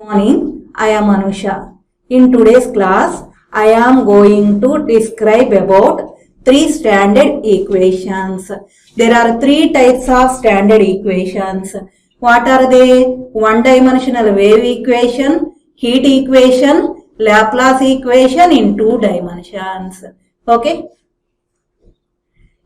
Morning, I am Anusha. In today's class, I am going to describe about three standard equations. There are three types of standard equations. What are they? One-dimensional wave equation, heat equation, Laplace equation in two dimensions. Okay.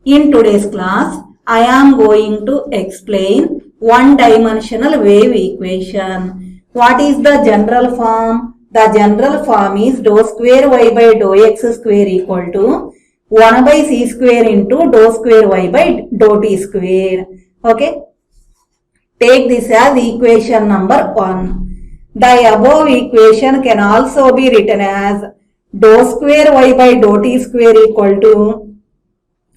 In today's class, I am going to explain one-dimensional wave equation. What is the general form? The general form is dou square y by dou x square equal to 1 by c square into dou square y by dou t square. Okay. Take this as equation number 1. The above equation can also be written as dou square y by dou t square equal to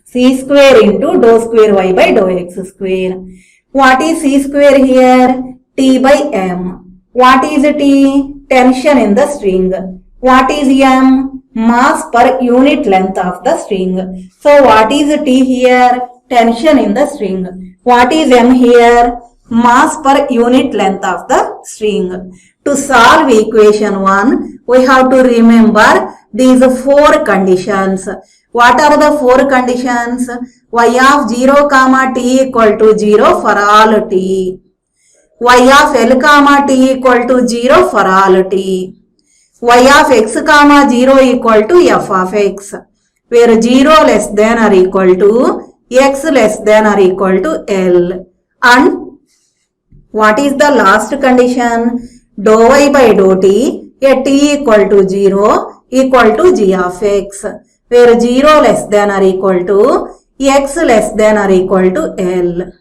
c square into dou square y by dou x square. What is c square here? T by m. What is T? Tension in the string. What is m? Mass per unit length of the string. So what is T here? Tension in the string. What is m here? Mass per unit length of the string. To solve equation 1, we have to remember these four conditions. What are the four conditions? Y of 0 comma t equal to 0 for all t. Y of L comma t equal to 0 for all t. Y of x comma 0 equal to f of x, where 0 less than or equal to x less than or equal to L. And what is the last condition? Dou y by dou t at t equal to 0 equal to g of x, where 0 less than or equal to x less than or equal to L.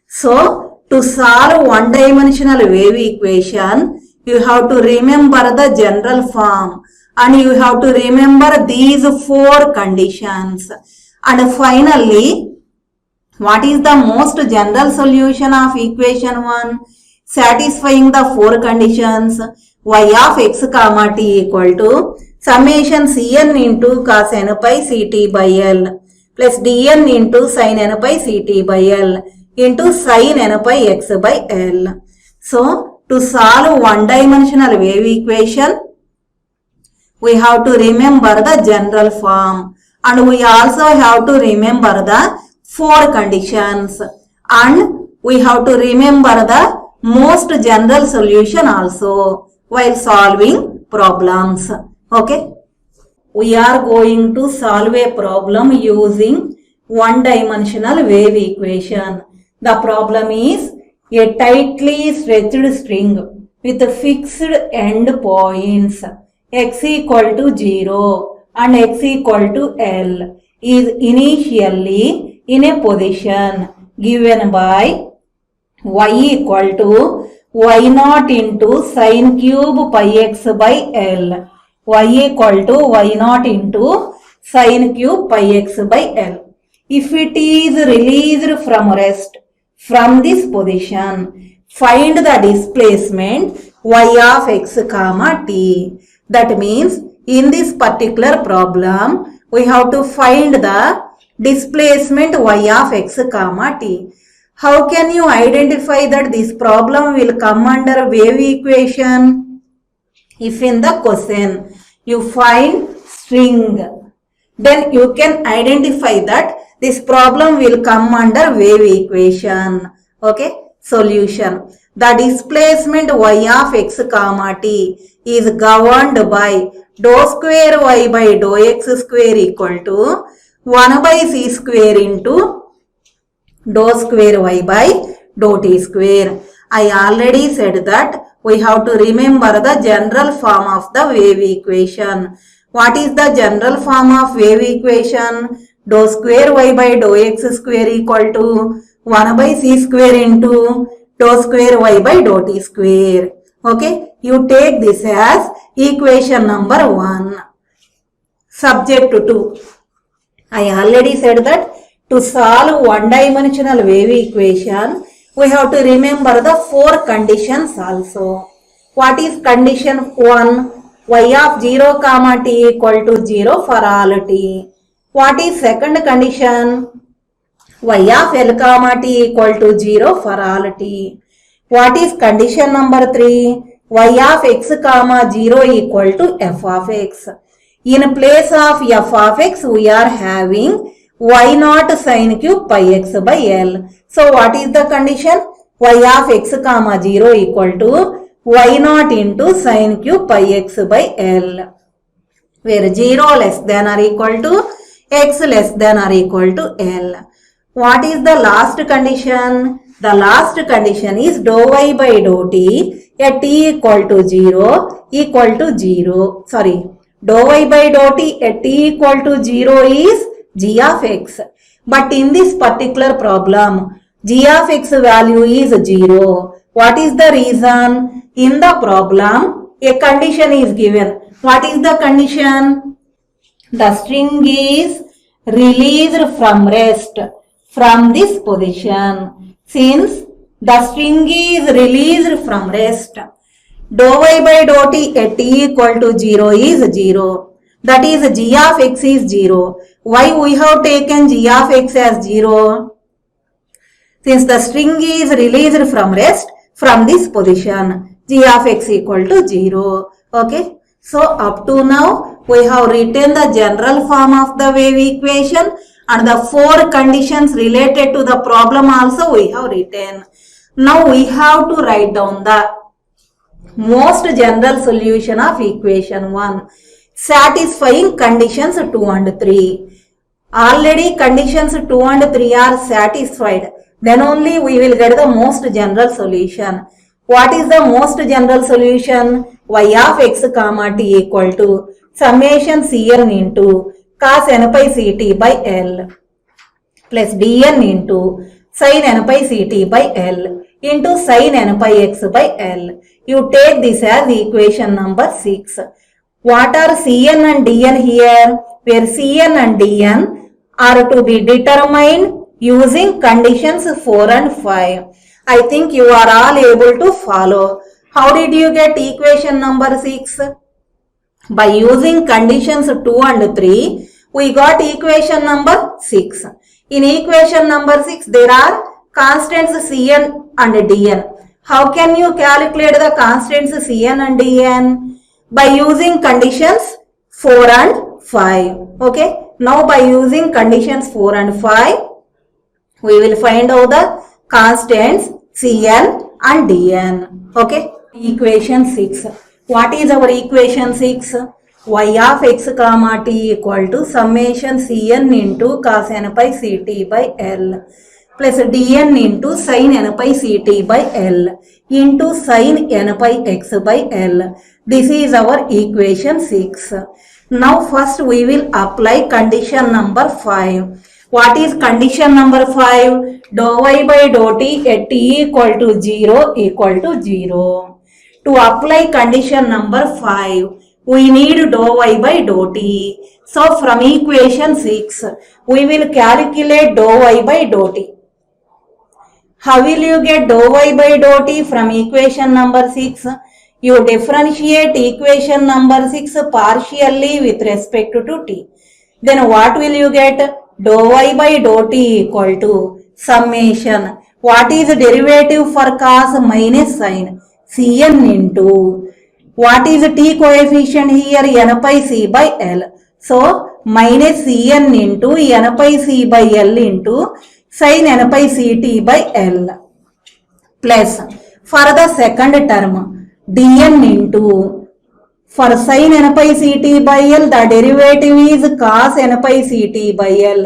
So, to solve one-dimensional wave equation, you have to remember the general form and you have to remember these four conditions. And finally, what is the most general solution of equation 1? Satisfying the four conditions. Y of x comma t equal to summation cn into cos n pi ct by L plus dn into sin n pi ct by L into sin n pi x by L. So, to solve one-dimensional wave equation, we have to remember the general form and we also have to remember the four conditions and we have to remember the most general solution also while solving problems. Okay. We are going to solve a problem using one-dimensional wave equation. The problem is a tightly stretched string with fixed end points x equal to 0 and x equal to L is initially in a position given by y equal to y naught into sin cube pi x by L. Y equal to y naught into sin cube pi x by L. If it is released from rest from this position, find the displacement y of x comma t. That means in this particular problem, we have to find the displacement y of x comma t. How can you identify that this problem will come under wave equation? If in the question you find string, then you can identify that this problem will come under wave equation. Okay. Solution. The displacement y of x comma t is governed by dou square y by dou x square equal to 1 by c square into dou square y by dou t square. I already said that we have to remember the general form of the wave equation. What is the general form of wave equation? Dou square y by dou x square equal to 1 by c square into dou square y by dou t square. Okay. You take this as equation number 1. Subject 2. I already said that to solve one-dimensional wave equation, we have to remember the four conditions also. What is condition 1? Y of 0 comma t equal to 0 for all t. What is second condition? Y of L comma t equal to 0 for all t. What is condition number 3? y of x comma 0 equal to f of x. In place of f of x, we are having y naught sin cube pi x by L. So what is the condition? Y of x comma 0 equal to y naught into sin cube pi x by L, where 0 less than or equal to x less than or equal to L. What is the last condition? The last condition is dou y by dou t at t equal to 0 equal to 0. Sorry, dou y by dou t at t equal to 0 is g of x. But in this particular problem, g of x value is 0. What is the reason? In the problem, a condition is given. What is the condition? The string is released from rest from this position. Since the string is released from rest, dou y by dou t at t equal to 0 is 0. That is g of x is 0. Why we have taken g of x as 0? Since the string is released from rest from this position, g of x equal to 0. Okay. So up to now we have written the general form of the wave equation and the 4 conditions related to the problem also we have written. Now we have to write down the most general solution of equation 1, satisfying conditions 2 and 3. Already conditions 2 and 3 are satisfied. Then only we will get the most general solution. What is the most general solution? Y of x comma t equal to summation cn into cos n pi ct by L plus dn into sin n pi ct by L into sin n pi x by L. You take this as equation number 6. What are cn and dn here? Where cn and dn are to be determined using conditions 4 and 5. I think you are all able to follow. How did you get equation number 6? By using conditions 2 and 3, we got equation number 6. In equation number 6, there are constants Cn and Dn. How can you calculate the constants Cn and Dn? By using conditions 4 and 5. Okay. Now by using conditions 4 and 5, we will find out the constants Cn and Dn. Okay. Equation 6. What is our equation 6? Y of x comma t equal to summation Cn into cos n pi ct by L plus dn into sin n pi ct by L into sin n pi x by L. This is our equation 6. Now first we will apply condition number 5. What is condition number 5? Dou y by dou t at t equal to 0 equal to 0. To apply condition number 5, we need dou y by dou t. So from equation 6, we will calculate dou y by dou t. How will you get dou y by dou t from equation number 6? You differentiate equation number 6 partially with respect to t. Then what will you get? Dou y by dou t equal to summation. What is derivative for cos minus sin? Cn into what is t coefficient here? N pi c by L. So minus Cn into n pi c by L into sin n pi ct by L plus for the second term dn into for sin n pi ct by L the derivative is cos n pi ct by L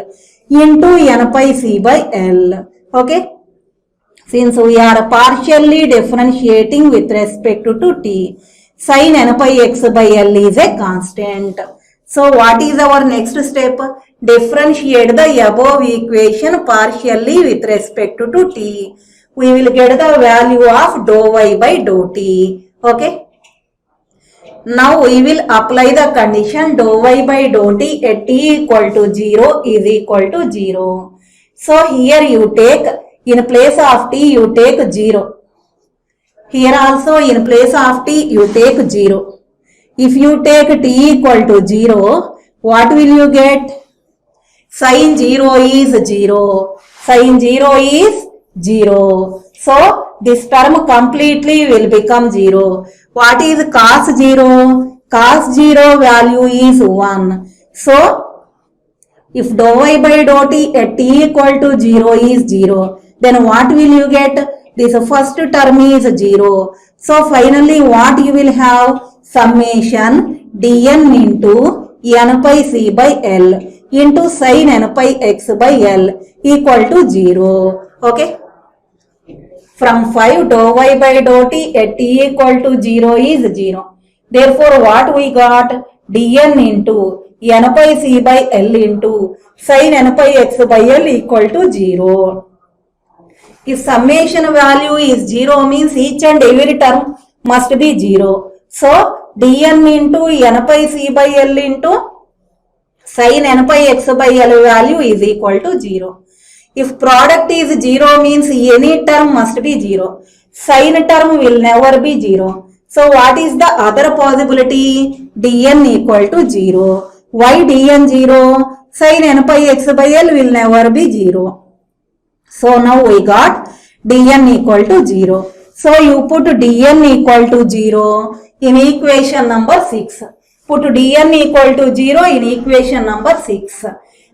into n pi c by L. Okay. Since we are partially differentiating with respect to t, sin n pi x by L is a constant. So what is our next step? Differentiate the above equation partially with respect to t. We will get the value of dou y by dou t. Okay. Now we will apply the condition dou y by dou t at t equal to 0 is equal to 0. So here you take, in place of t you take 0. Here also in place of t you take 0. If you take t equal to 0, what will you get? Sin 0 is 0. Sin 0 is 0. So this term completely will become 0. What is cos 0? Cos 0 value is 1. So if dou y by dou t at t equal to 0 is 0, then what will you get? This first term is 0. So finally what you will have? Summation dn into n pi c by l into sin n pi x by l equal to 0. Okay. From 5 dou y by dou t at t equal to 0 is 0. Therefore what we got? dn into n pi c by l into sin n pi x by l equal to 0. If summation value is 0 means each and every term must be 0. So dn into n pi c by l into sin n pi x by l value is equal to 0. If product is 0 means any term must be 0. Sin term will never be 0. So what is the other possibility? dn equal to 0. Why dn 0? Sin n pi x by l will never be 0. So now we got dn equal to 0. So you put dn equal to 0 in equation number 6. Put dn equal to 0 in equation number 6.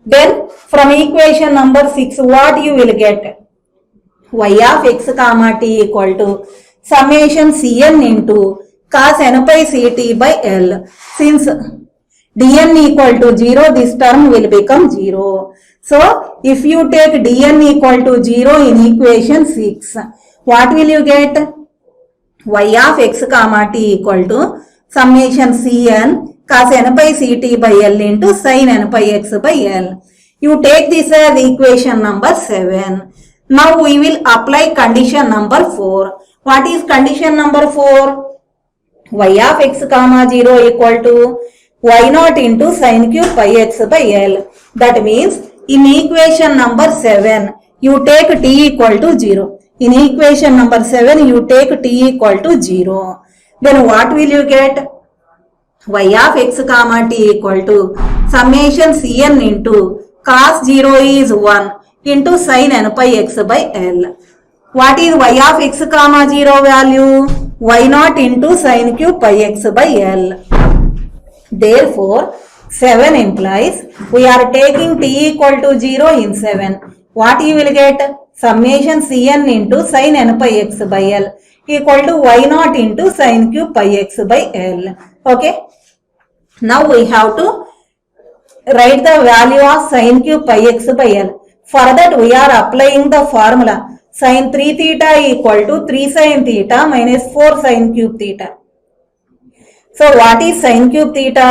Then from equation number 6 what you will get? Y of x comma t equal to summation cn into cos n pi ct by l. Since dn equal to 0, this term will become 0. So if you take dn equal to 0 in equation 6, what will you get? Y of x comma t equal to summation cn cos n pi ct by l into sin n pi x by l. You take this as equation number 7. Now we will apply condition number 4. What is condition number 4? Y of x comma 0 equal to y naught into sin cube pi x by l. That means in equation number 7 you take t equal to 0. In equation number 7 you take t equal to 0. Then what will you get? Y of x comma t equal to summation cn into cos 0 is 1 into sin n pi x by l. What is y of x comma 0 value? Y naught into sin cube pi x by l. Therefore 7 implies we are taking t equal to 0 in 7. What you will get? Summation cn into sin n pi x by l equal to y naught into sin cube pi x by l. Okay. Now we have to write the value of sin cube pi x by l. For that we are applying the formula sin 3 theta equal to 3 sin theta minus 4 sin cube theta. So what is sin cube theta?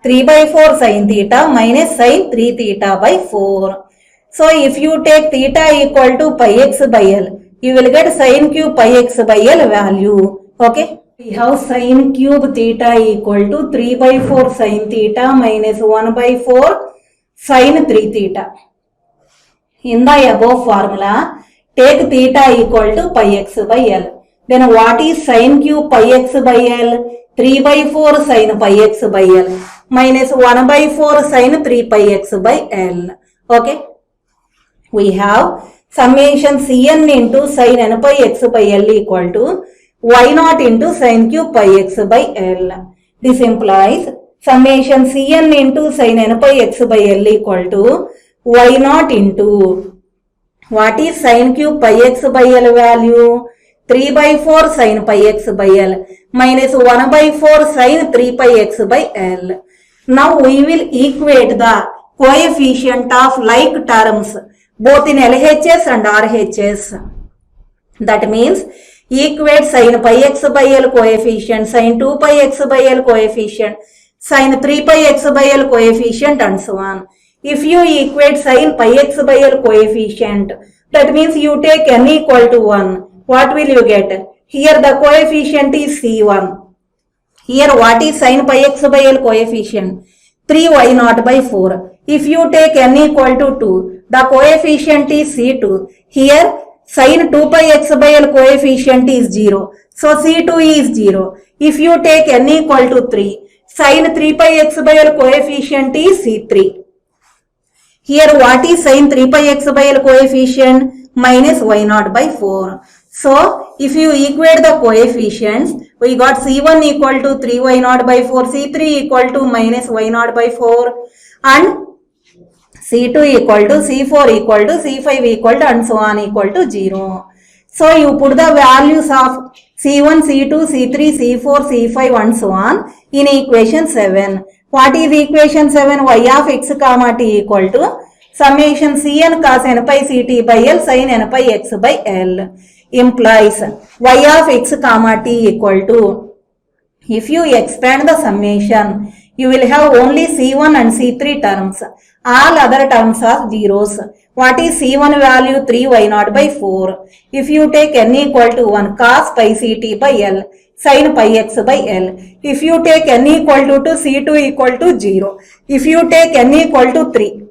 3 by 4 sin theta minus sin 3 theta by 4. So if you take theta equal to pi x by l, you will get sin cube pi x by l value. Okay. We have sin cube theta equal to 3 by 4 sin theta minus 1 by 4 sin 3 theta. In the above formula, take theta equal to pi x by l. Then what is sin cube pi x by l? 3 by 4 sin pi x by l minus 1 by 4 sin 3 pi x by l. Okay. We have summation cn into sin n pi x by l equal to y naught into sin cube pi x by l. This implies summation cn into sin n pi x by l equal to y naught into what is sin cube pi x by l value? 3 by 4 sin pi x by l minus 1 by 4 sin 3 pi x by l. Now we will equate the coefficient of like terms both in LHS and RHS. That means equate sin pi x by l coefficient, sin 2 pi x by l coefficient, sin 3 pi x by l coefficient and so on. If you equate sin pi x by l coefficient, that means you take n equal to 1. What will you get? Here the coefficient is C1. Here what is sin pi x by l coefficient? 3y naught by 4. If you take n equal to 2, the coefficient is C2. Here sin 2 pi x by l coefficient is 0. So C2 is 0. If you take n equal to 3, sin 3 pi x by l coefficient is C3. Here what is sin 3 pi x by l coefficient? minus y naught by 4. So, if you equate the coefficients, we got C1 equal to 3y naught by 4, C3 equal to minus y naught by 4 and C2 equal to C4 equal to C5 equal to and so on equal to 0. So, you put the values of C1, C2, C3, C4, C5 and so on in equation 7. What is equation 7? Y of x comma t equal to summation Cn cos n pi Ct by L sin n pi x by L implies y of x comma t equal to, if you expand the summation, you will have only C1 and C3 terms. All other terms are zeros. What is C1 value? 3y naught by 4. If you take n equal to 1, cos pi Ct by L, sin pi x by L. If you take n equal to 2, C2 equal to 0. If you take n equal to 3,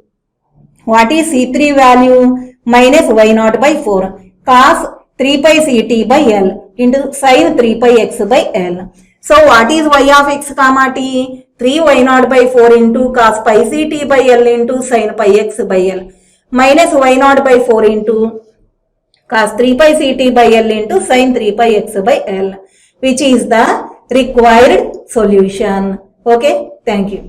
what is C3 value? Minus y naught by 4. Cos 3 pi Ct by L into sin 3 pi x by L. So what is y of x comma t? 3y naught by 4 into cos pi Ct by L into sin pi x by L minus y naught by 4 into cos 3 pi Ct by L into sin 3 pi x by L, which is the required solution. Okay, thank you.